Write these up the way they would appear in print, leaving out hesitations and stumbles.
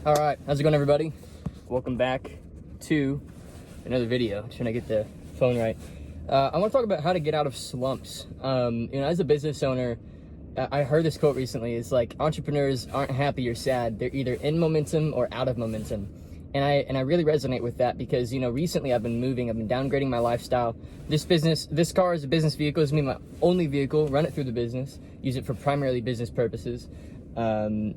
All right, how's it going, everybody? Welcome back to another video. Trying to get the phone right. I want to talk about how to get out of slumps. As a business owner, I heard this quote recently. It's like entrepreneurs aren't happy or sad. They're either in momentum or out of momentum. And I really resonate with that because, recently I've been moving. I've been downgrading my lifestyle. This car is a business vehicle. It's my only vehicle. Run it through the business. Use it for primarily business purposes. I'm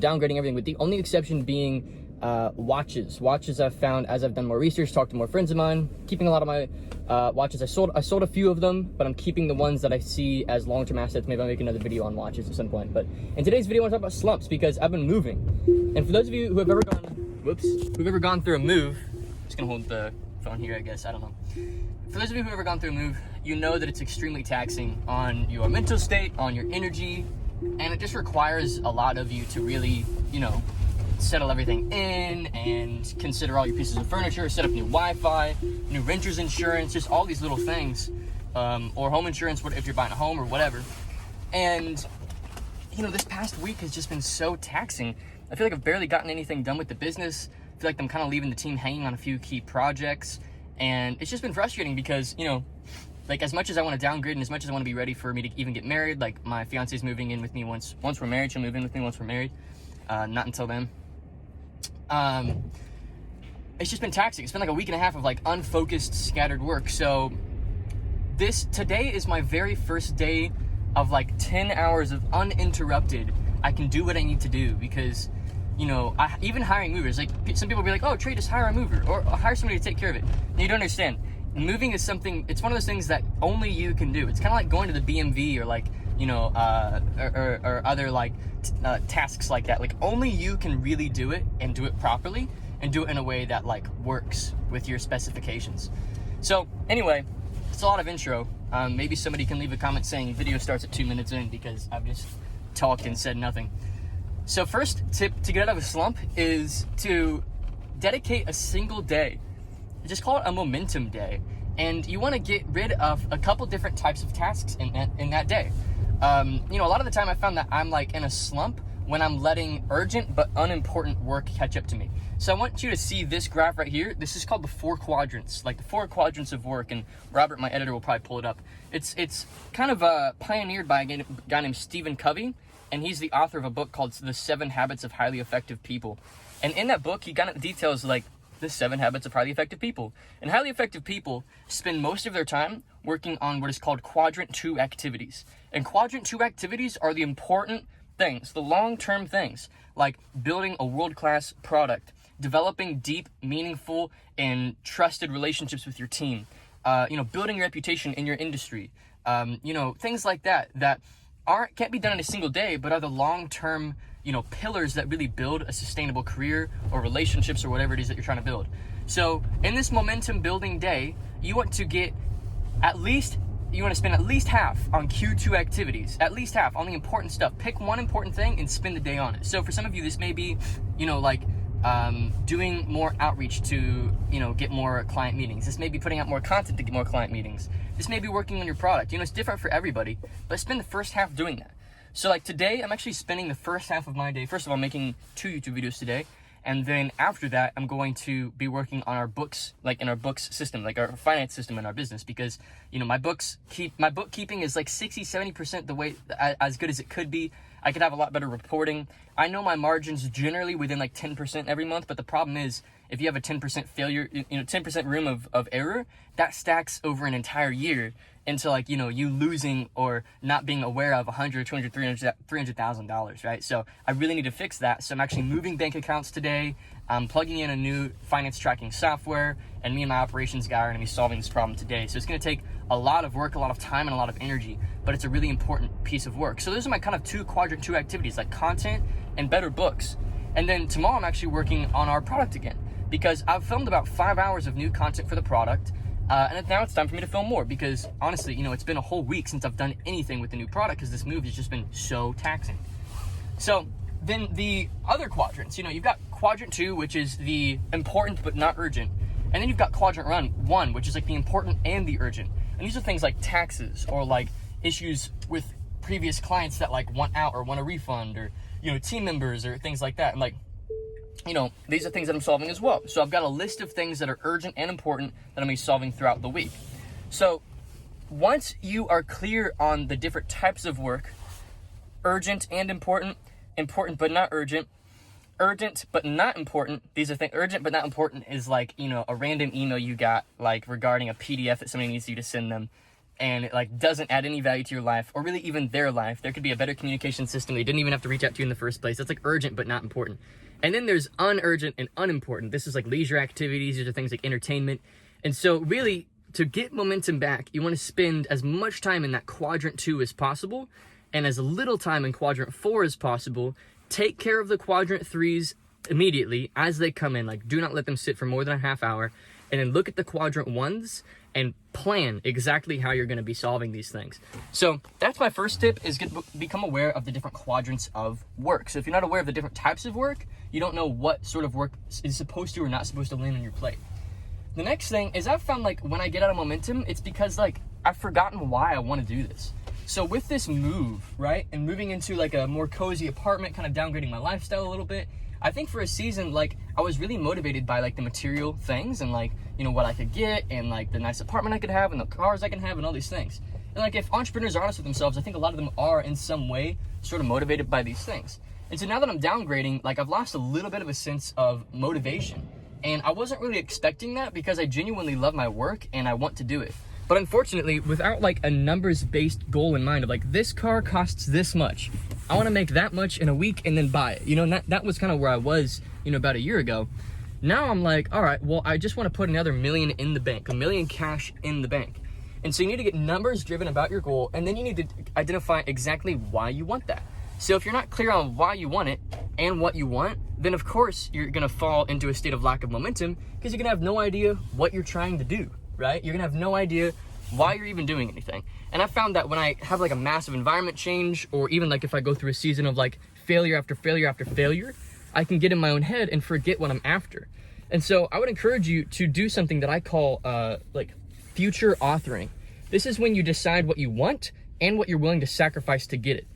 downgrading everything, with the only exception being watches. Watches I've found as I've done more research, talked to more friends of mine, keeping a lot of my watches. I sold a few of them, but I'm keeping the ones that I see as long-term assets. Maybe I'll make another video on watches at some point. But in today's video, I want to talk about slumps because I've been moving. And for those of you who have ever gone through a move, I'm just gonna hold the phone here, I guess. I don't know. For those of you who have ever gone through a move, you know that it's extremely taxing on your mental state, on your energy, and it just requires a lot of you to really, settle everything in and consider all your pieces of furniture, set up new Wi-Fi, new renter's insurance, just all these little things, or home insurance if you're buying a home or whatever. And, this past week has just been so taxing. I feel like I've barely gotten anything done with the business. I feel like I'm kind of leaving the team hanging on a few key projects. And it's just been frustrating because, as much as I want to downgrade and as much as I want to be ready for me to even get married, like my fiance's moving in with me once we're married. She'll move in with me once we're married. Not until then. It's just been taxing. It's been like a week and a half of unfocused, scattered work. So today is my very first day of 10 hours of uninterrupted. I can do what I need to do because, even hiring movers, some people will be like, oh, Trey, just hire a mover or hire somebody to take care of it. And you don't understand. Moving is something, it's one of those things that only you can do. It's kind of like going to the BMV or or other tasks like that. Only you can really do it and do it properly and do it in a way that works with your specifications. So anyway, it's a lot of intro. Maybe somebody can leave a comment saying video starts at 2 minutes in because I've just talked and said nothing. So first tip to get out of a slump is to dedicate a single day. Just call it a momentum day. And you want to get rid of a couple different types of tasks in that day. A lot of the time I found that I'm in a slump when I'm letting urgent but unimportant work catch up to me. So I want you to see this graph right here. This is called the 4 quadrants, the 4 quadrants of work. And Robert, my editor, will probably pull it up. It's kind of pioneered by a guy named Stephen Covey. And he's the author of a book called The 7 Habits of Highly Effective People. And in that book, he kind of details the 7 habits of highly effective people. And highly effective people spend most of their time working on what is called Quadrant 2 activities. And Quadrant 2 activities are the important things, the long-term things, like building a world-class product, developing deep, meaningful, and trusted relationships with your team, building your reputation in your industry, things like that can't be done in a single day, but are the long-term, pillars that really build a sustainable career or relationships or whatever it is that you're trying to build. So in this momentum building day, you want to spend at least half on Q2 activities, at least half on the important stuff. Pick one important thing and spend the day on it. So for some of you, this may be, doing more outreach to, get more client meetings. This may be putting out more content to get more client meetings. This may be working on your product. It's different for everybody, but spend the first half doing that. So today, I'm actually spending the first half of my day, first of all, making 2 YouTube videos today. And then after that, I'm going to be working on our books, in our books system, our finance system in our business, because, my bookkeeping is 60-70% the way, as good as it could be. I could have a lot better reporting. I know my margins generally within 10% every month, but the problem is if you have a 10% failure, 10% room of error, that stacks over an entire year into you losing or not being aware of $100, $200, $300,000, right? So I really need to fix that. So I'm actually moving bank accounts today. I'm plugging in a new finance tracking software, and me and my operations guy are going to be solving this problem today. So it's going to take a lot of work, a lot of time, and a lot of energy, but it's a really important piece of work. So those are my kind of 2 Quadrant 2 activities, content and better books. And then tomorrow I'm actually working on our product again, because I've filmed about 5 hours of new content for the product. And now it's time for me to film more because honestly, it's been a whole week since I've done anything with the new product because this move has just been so taxing. So then the other quadrants, you've got Quadrant 2, which is the important but not urgent. And then you've got Quadrant 1, which is the important and the urgent. And these are things like taxes or issues with previous clients that want out or want a refund or team members or things like that. And like, these are things that I'm solving as well. So I've got a list of things that are urgent and important that I'm going to be solving throughout the week. So once you are clear on the different types of work, urgent and important, important but not urgent, urgent but not important, these are things. Urgent but not important is like, a random email you got like regarding a PDF that somebody needs you to send them, and it like doesn't add any value to your life or really even their life. There could be a better communication system. They didn't even have to reach out to you in the first place. That's like urgent but not important. And then there's unurgent and unimportant. This is like leisure activities. These are things like entertainment. And so really, to get momentum back, you want to spend as much time in that quadrant 2 as possible and as little time in quadrant 4 as possible. Take care of the quadrant 3s immediately as they come in. Like, do not let them sit for more than a half hour. And then look at the quadrant 1s and plan exactly how you're going to be solving these things. So that's my first tip, is become aware of the different quadrants of work. So if you're not aware of the different types of work, you don't know what sort of work is supposed to or not supposed to land on your plate. The next thing is, I've found like when I get out of momentum, it's because like I've forgotten why I want to do this. So with this move, right, and moving into like a more cozy apartment, kind of downgrading my lifestyle a little bit, I think for a season, like I was really motivated by like the material things and like, what I could get and like the nice apartment I could have and the cars I can have and all these things. And like if entrepreneurs are honest with themselves, I think a lot of them are in some way sort of motivated by these things. And so now that I'm downgrading, like I've lost a little bit of a sense of motivation. And I wasn't really expecting that because I genuinely love my work and I want to do it. But unfortunately, without like a numbers-based goal in mind of like, this car costs this much, I want to make that much in a week and then buy it. And that was kind of where I was, about a year ago. Now I'm like, all right, well, I just want to put another $1 million in the bank, $1 million cash in the bank. And so you need to get numbers driven about your goal, and then you need to identify exactly why you want that. So if you're not clear on why you want it and what you want, then of course you're going to fall into a state of lack of momentum because you're going to have no idea what you're trying to do, right? You're going to have no idea why you're even doing anything. And I found that when I have like a massive environment change, or even like if I go through a season of like failure after failure after failure, I can get in my own head and forget what I'm after. And so I would encourage you to do something that I call like future authoring. This is when you decide what you want and what you're willing to sacrifice to get it.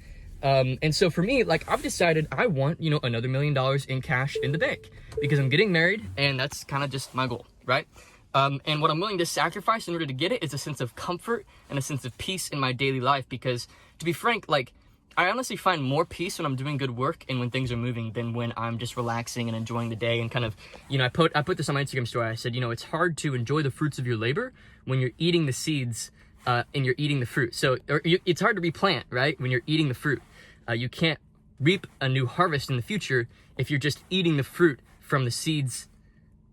And so for me, like I've decided I want, another $1 million in cash in the bank because I'm getting married and that's kind of just my goal, right? And what I'm willing to sacrifice in order to get it is a sense of comfort and a sense of peace in my daily life. Because to be frank, like I honestly find more peace when I'm doing good work and when things are moving than when I'm just relaxing and enjoying the day and kind of, I put this on my Instagram story. I said, it's hard to enjoy the fruits of your labor when you're eating the seeds and you're eating the fruit. So it's hard to replant, right? When you're eating the fruit. You can't reap a new harvest in the future if you're just eating the fruit from the seeds,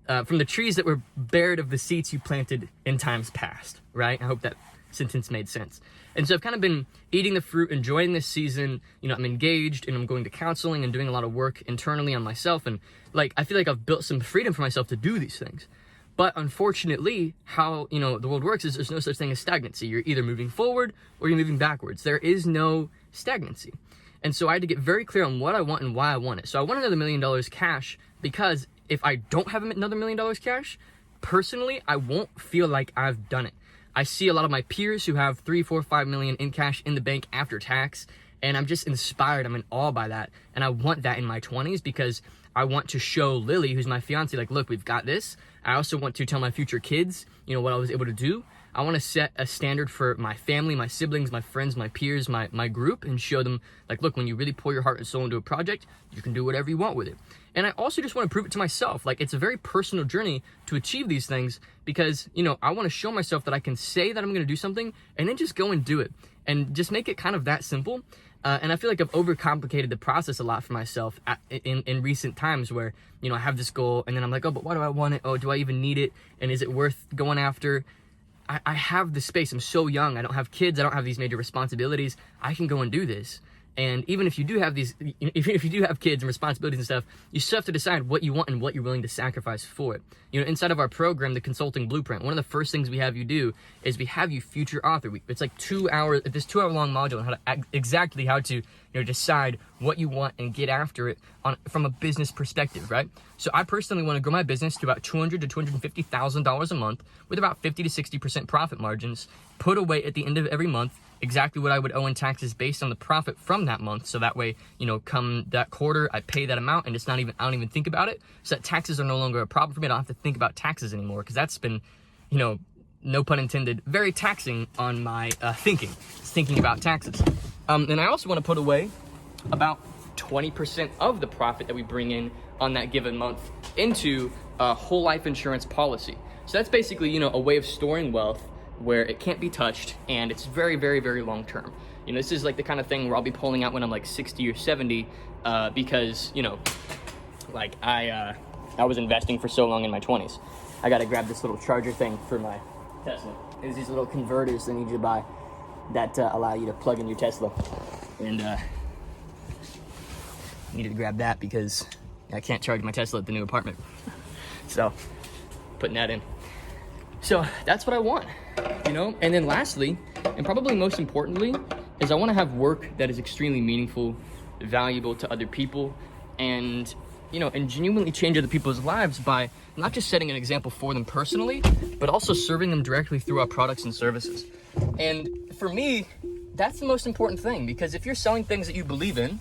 from the trees that were bared of the seeds you planted in times past, right? I hope that sentence made sense. And so I've kind of been eating the fruit, enjoying this season. I'm engaged and I'm going to counseling and doing a lot of work internally on myself. And like, I feel like I've built some freedom for myself to do these things. But unfortunately, how, the world works is there's no such thing as stagnancy. You're either moving forward or you're moving backwards. There is no stagnancy. And so I had to get very clear on what I want and why I want it. So I want another $1 million cash because if I don't have another $1 million cash, personally, I won't feel like I've done it. I see a lot of my peers who have 3, 4, 5 million in cash in the bank after tax, and I'm just inspired. I'm in awe by that. And I want that in my 20s because I want to show Lily, who's my fiance, like, look, we've got this. I also want to tell my future kids, what I was able to do. I want to set a standard for my family, my siblings, my friends, my peers, my group, and show them, like, look, when you really pour your heart and soul into a project, you can do whatever you want with it. And I also just want to prove it to myself. Like, it's a very personal journey to achieve these things because, I want to show myself that I can say that I'm going to do something and then just go and do it and just make it kind of that simple. And I feel like I've overcomplicated the process a lot for myself in recent times where, I have this goal and then I'm like, oh, but why do I want it? Oh, do I even need it? And is it worth going after? I have the space. I'm so young. I don't have kids. I don't have these major responsibilities. I can go and do this. And even if you do have if you do have kids and responsibilities and stuff, you still have to decide what you want and what you're willing to sacrifice for it. Inside of our program, the Consulting Blueprint, one of the first things we have you do is we have you future author. It's like 2 hours, this 2 hour long module on how to decide what you want and get after it from a business perspective, right? So I personally want to grow my business to about $200,000 to $250,000 a month with about 50 to 60% profit margins put away at the end of every month exactly what I would owe in taxes based on the profit from that month. So that way, you know, come that quarter, I pay that amount and I don't even think about it. So that taxes are no longer a problem for me. I don't have to think about taxes anymore, because that's been, you know, no pun intended, very taxing on my thinking about taxes. And I also want to put away about 20% of the profit that we bring in on that given month into a whole life insurance policy. So that's basically, you know, a way of storing wealth where it can't be touched, and it's very, very, very long term. You know, this is like the kind of thing where I'll be pulling out when I'm like 60 or 70, because, you know, like I was investing for so long in my 20s. I gotta grab this little charger thing for my Tesla. There's these little converters they need you to buy that allow you to plug in your Tesla. And I needed to grab that because I can't charge my Tesla at the new apartment. So, putting that in. So that's what I want, you know? And then lastly, and probably most importantly, is I want to have work that is extremely meaningful, valuable to other people, and, you know, and genuinely change other people's lives by not just setting an example for them personally, but also serving them directly through our products and services. And for me, that's the most important thing, because if you're selling things that you believe in,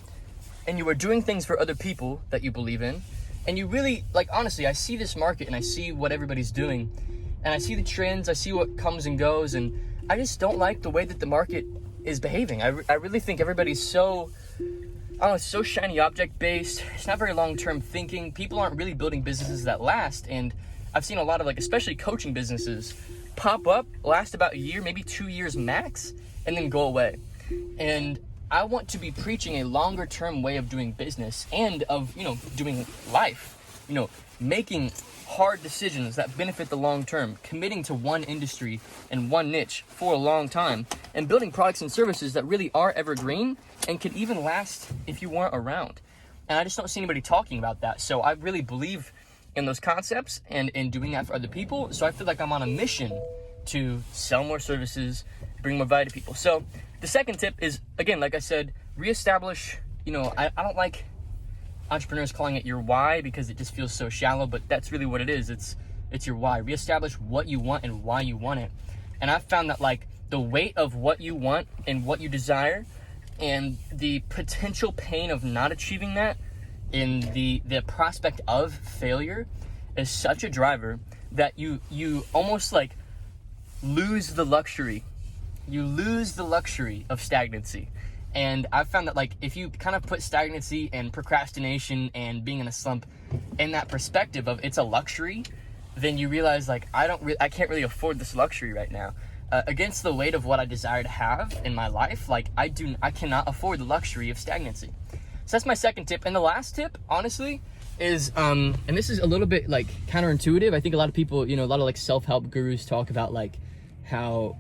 and you are doing things for other people that you believe in, and you really, like, honestly, I see this market and I see what everybody's doing, and I see the trends, I see what comes and goes, and I just don't like the way that the market is behaving. I really think everybody's so, I don't know, so shiny object based. It's not very long-term thinking. People aren't really building businesses that last, and I've seen a lot of, like, especially coaching businesses pop up, last about a year, maybe 2 years max, and then go away. And I want to be preaching a longer term way of doing business and of, you know, doing life, you know, making hard decisions that benefit the long term, committing to one industry and one niche for a long time, and building products and services that really are evergreen and could even last if you weren't around. And I just don't see anybody talking about that. So I really believe in those concepts and in doing that for other people. So I feel like I'm on a mission to sell more services, bring more value to people. So the second tip is, again, like I said, reestablish. You know, I don't like entrepreneurs calling it your why because it just feels so shallow, but that's really what it is. It's your why. Reestablish what you want and why you want it. And I've found that, like, the weight of what you want and what you desire and the potential pain of not achieving that and the prospect of failure is such a driver that you almost like lose the luxury. You lose the luxury of stagnancy. And I've found that, like, if you kind of put stagnancy and procrastination and being in a slump in that perspective of it's a luxury, then you realize, like, I can't really afford this luxury right now. Against the weight of what I desire to have in my life, like, I cannot afford the luxury of stagnancy. So that's my second tip. And the last tip, honestly, is, and this is a little bit, like, counterintuitive. I think a lot of people, you know, a lot of, like, self-help gurus talk about, like, how,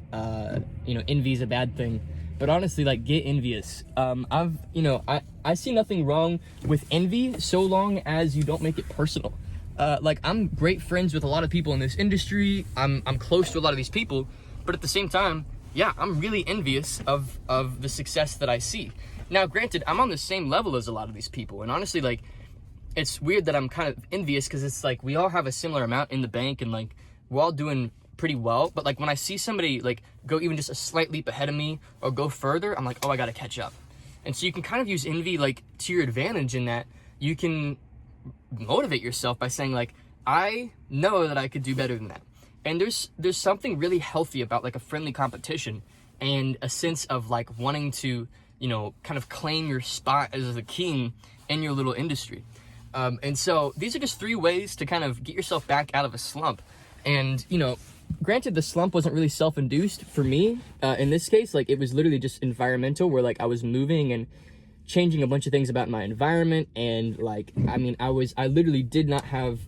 you know, envy is a bad thing. But honestly, like, get envious. I see nothing wrong with envy so long as you don't make it personal. Like, I'm great friends with a lot of people in this industry. I'm close to a lot of these people, but at the same time, yeah, I'm really envious of the success that I see. Now, granted, I'm on the same level as a lot of these people, and honestly, like, it's weird that I'm kind of envious because it's like we all have a similar amount in the bank, and, like, we're all doing pretty well. But, like, when I see somebody, like, go even just a slight leap ahead of me or go further, I'm like, oh, I gotta catch up. And so you can kind of use envy, like, to your advantage in that you can motivate yourself by saying, like, I know that I could do better than that. And there's something really healthy about, like, a friendly competition and a sense of, like, wanting to, you know, kind of claim your spot as a king in your little industry. And so these are just 3 ways to kind of get yourself back out of a slump. And, you know, granted, the slump wasn't really self-induced for me. In this case, like, it was literally just environmental, where, like, I was moving and changing a bunch of things about my environment. And, like, I mean, I literally did not have,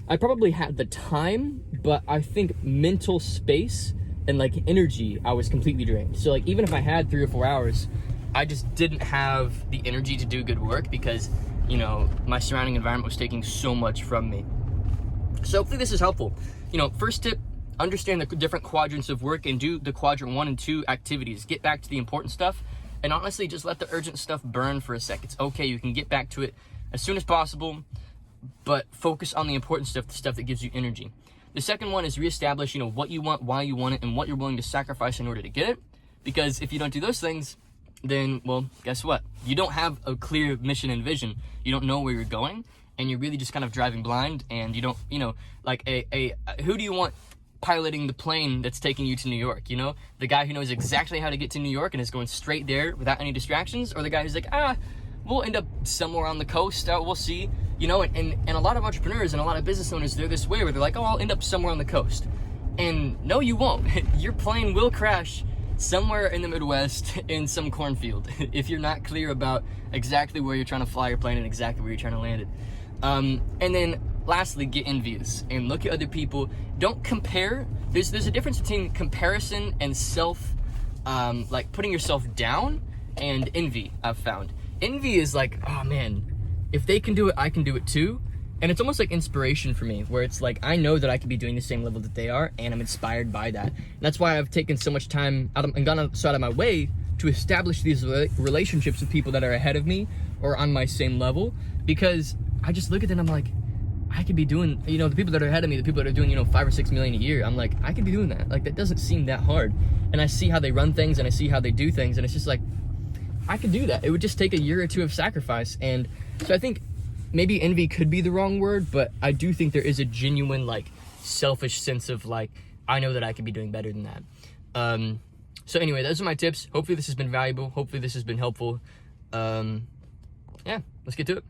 I probably had the time, but I think mental space and, like, energy, I was completely drained. So, like, even if I had 3 or 4 hours, I just didn't have the energy to do good work because, you know, my surrounding environment was taking so much from me. So hopefully this is helpful. You know, first tip, understand the different quadrants of work and do the quadrant 1 and 2 activities. Get back to the important stuff, and honestly, just let the urgent stuff burn for a sec. It's okay, you can get back to it as soon as possible, but focus on the important stuff, the stuff that gives you energy. The second one is reestablish, you know, what you want, why you want it, and what you're willing to sacrifice in order to get it. Because if you don't do those things, then, well, guess what? You don't have a clear mission and vision. You don't know where you're going, and you're really just kind of driving blind, and you don't, you know, like who do you want piloting the plane that's taking you to New York, you know? The guy who knows exactly how to get to New York and is going straight there without any distractions, or the guy who's like, we'll end up somewhere on the coast, we'll see, you know? And a lot of entrepreneurs and a lot of business owners, they're this way where they're like, oh, I'll end up somewhere on the coast. And no, you won't. Your plane will crash somewhere in the Midwest in some cornfield if you're not clear about exactly where you're trying to fly your plane and exactly where you're trying to land it. And then lastly, get envious and look at other people. Don't compare. There's a difference between comparison and self, like putting yourself down, and envy. I've found envy is like, oh man, if they can do it, I can do it too. And it's almost like inspiration for me, where it's like, I know that I could be doing the same level that they are, and I'm inspired by that. And that's why I've taken so much time and gone so out of my way to establish these relationships with people that are ahead of me or on my same level, because I just look at them and I'm like, I could be doing, you know, the people that are ahead of me, the people that are doing, you know, 5 or 6 million a year, I'm like, I could be doing that. Like, that doesn't seem that hard. And I see how they run things, and I see how they do things, and it's just like, I could do that. It would just take a year or two of sacrifice. And so I think maybe envy could be the wrong word, but I do think there is a genuine, like, selfish sense of, like, I know that I could be doing better than that. So anyway, those are my tips. Hopefully this has been valuable. Hopefully this has been helpful. Yeah, let's get to it.